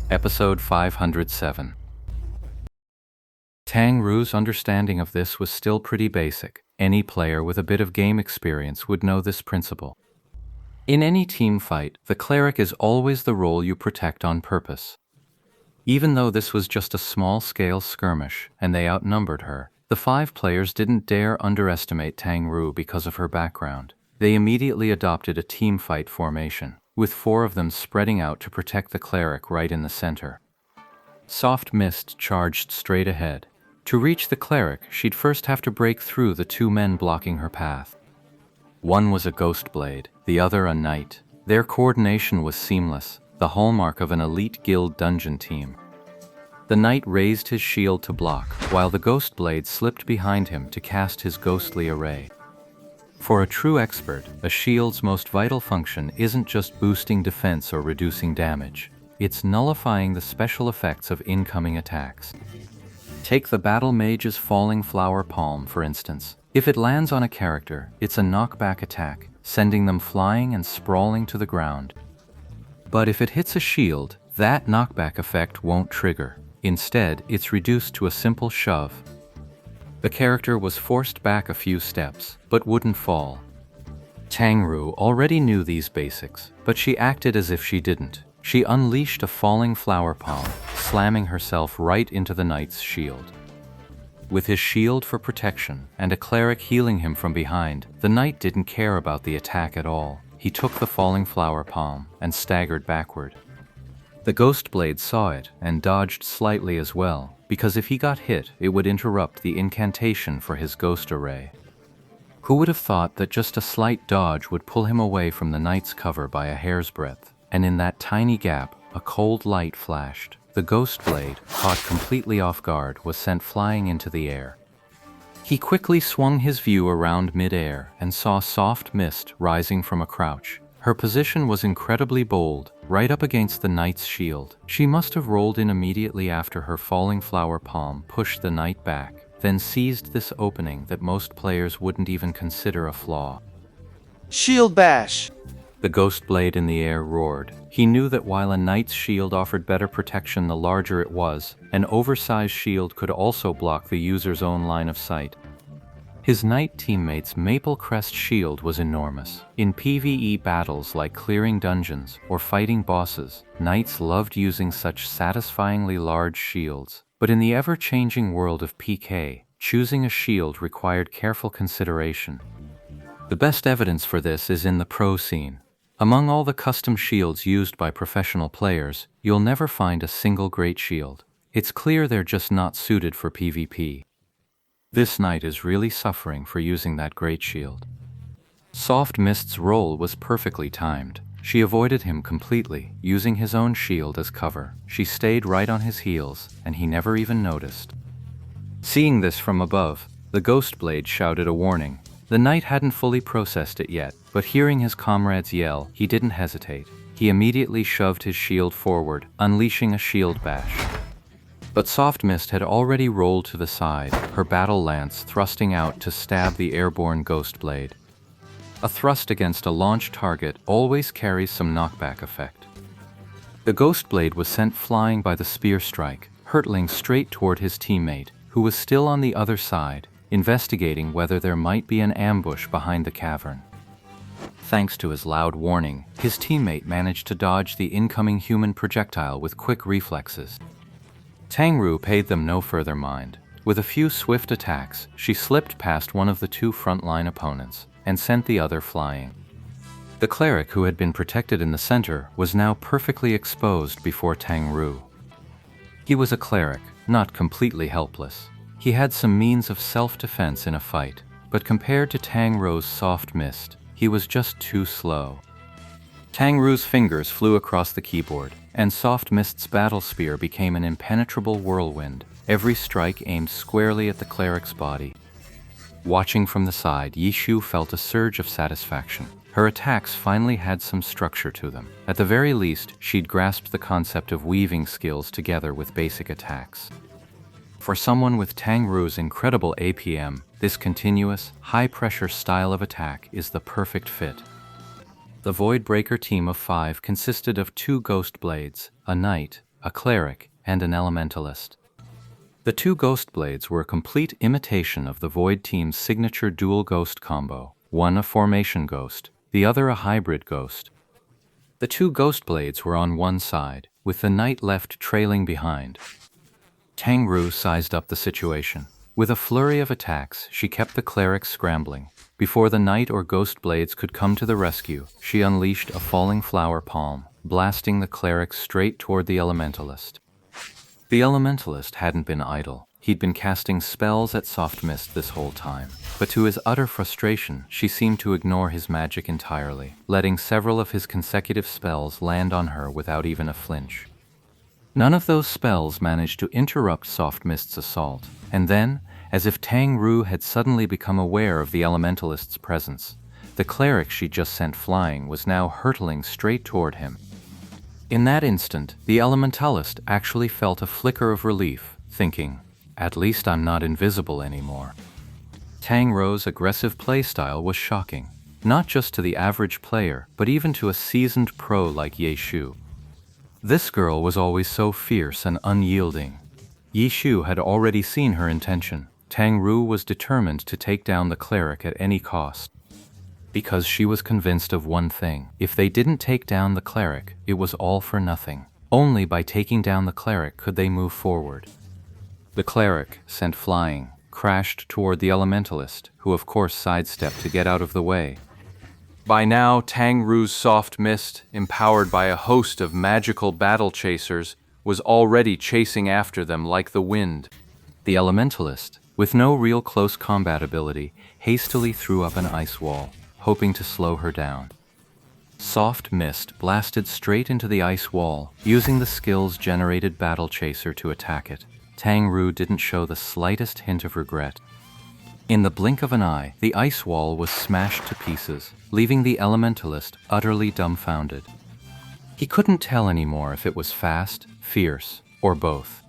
Episode 507. Tang Ru's understanding of this was still pretty basic. Any player with a bit of game experience would know this principle. In any team fight, the cleric is always the role you protect on purpose. Even though this was just a small-scale skirmish, and they outnumbered her, the 5 players didn't dare underestimate Tang Ru because of her background. They immediately adopted a team fight formation, with 4 of them spreading out to protect the cleric right in the center. Soft Mist charged straight ahead. To reach the cleric, she'd first have to break through the 2 men blocking her path. One was a ghost blade, the other a knight. Their coordination was seamless, the hallmark of an elite guild dungeon team. The knight raised his shield to block, while the ghost blade slipped behind him to cast his ghostly array. For a true expert, a shield's most vital function isn't just boosting defense or reducing damage. It's nullifying the special effects of incoming attacks. Take the Battle Mage's Falling Flower Palm, for instance. If it lands on a character, it's a knockback attack, sending them flying and sprawling to the ground. But if it hits a shield, that knockback effect won't trigger. Instead, it's reduced to a simple shove. The character was forced back a few steps, but wouldn't fall. Tang Ru already knew these basics, but she acted as if she didn't. She unleashed a falling flower palm, slamming herself right into the knight's shield. With his shield for protection and a cleric healing him from behind, the knight didn't care about the attack at all. He took the falling flower palm and staggered backward. The ghost blade saw it and dodged slightly as well, because if he got hit, it would interrupt the incantation for his ghost array. Who would have thought that just a slight dodge would pull him away from the knight's cover by a hair's breadth? And in that tiny gap, a cold light flashed. The ghost blade, caught completely off guard, was sent flying into the air. He quickly swung his view around mid-air and saw Soft Mist rising from a crouch. Her position was incredibly bold, right up against the knight's shield. She must have rolled in immediately after her falling flower palm pushed the knight back, then seized this opening that most players wouldn't even consider a flaw. Shield bash! The ghost blade in the air roared. He knew that while a knight's shield offered better protection the larger it was, an oversized shield could also block the user's own line of sight. His knight teammate's Maple Crest shield was enormous. In PvE battles like clearing dungeons or fighting bosses, knights loved using such satisfyingly large shields. But in the ever-changing world of PK, choosing a shield required careful consideration. The best evidence for this is in the pro scene. Among all the custom shields used by professional players, you'll never find a single great shield. It's clear they're just not suited for PvP. This knight is really suffering for using that great shield. Soft Mist's roll was perfectly timed. She avoided him completely, using his own shield as cover. She stayed right on his heels, and he never even noticed. Seeing this from above, the ghost blade shouted a warning. The knight hadn't fully processed it yet, but hearing his comrades yell, he didn't hesitate. He immediately shoved his shield forward, unleashing a shield bash. But Soft Mist had already rolled to the side, her battle lance thrusting out to stab the airborne ghost blade. A thrust against a launch target always carries some knockback effect. The ghost blade was sent flying by the spear strike, hurtling straight toward his teammate, who was still on the other side, investigating whether there might be an ambush behind the cavern. Thanks to his loud warning, his teammate managed to dodge the incoming human projectile with quick reflexes. Tang Ru paid them no further mind. With a few swift attacks, she slipped past one of the 2 frontline opponents and sent the other flying. The cleric, who had been protected in the center, was now perfectly exposed before Tang Ru. He was a cleric, not completely helpless. He had some means of self-defense in a fight, but compared to Tang Ru's Soft Mist, he was just too slow. Tang Ru's fingers flew across the keyboard, and Soft Mist's battle spear became an impenetrable whirlwind, every strike aimed squarely at the cleric's body. Watching from the side, Yishu felt a surge of satisfaction. Her attacks finally had some structure to them. At the very least, she'd grasped the concept of weaving skills together with basic attacks. For someone with Tang Ru's incredible APM, this continuous, high-pressure style of attack is the perfect fit. The Voidbreaker team of 5 consisted of 2 Ghost Blades, a Knight, a cleric, and an elementalist. The two Ghost Blades were a complete imitation of the Void Team's signature dual ghost combo, one a formation ghost, the other a hybrid ghost. The two Ghost Blades were on one side, with the knight left trailing behind. Tang Ru sized up the situation. With a flurry of attacks, she kept the cleric scrambling. Before the knight or Ghost Blades could come to the rescue, she unleashed a falling flower palm, blasting the cleric straight toward the elementalist. The elementalist hadn't been idle. He'd been casting spells at Soft Mist this whole time. But to his utter frustration, she seemed to ignore his magic entirely, letting several of his consecutive spells land on her without even a flinch. None of those spells managed to interrupt Soft Mist's assault, and then, as if Tang Ru had suddenly become aware of the elementalist's presence, the cleric she just sent flying was now hurtling straight toward him. In that instant, the elementalist actually felt a flicker of relief, thinking, "At least I'm not invisible anymore." Tang Ru's aggressive playstyle was shocking, not just to the average player, but even to a seasoned pro like Ye Shu. This girl was always so fierce and unyielding. Ye Shu had already seen her intention. Tang Ru was determined to take down the cleric at any cost. Because she was convinced of one thing: if they didn't take down the cleric, it was all for nothing. Only by taking down the cleric could they move forward. The cleric, sent flying, crashed toward the elementalist, who of course sidestepped to get out of the way. By now, Tang Ru's Soft Mist, empowered by a host of magical battle chasers, was already chasing after them like the wind. The elementalist, with no real close combat ability, hastily threw up an ice wall, hoping to slow her down. Soft Mist blasted straight into the ice wall, using the skill's generated battle chaser to attack it. Tang Ru didn't show the slightest hint of regret. In the blink of an eye, the ice wall was smashed to pieces, leaving the elementalist utterly dumbfounded. He couldn't tell anymore if it was fast, fierce, or both.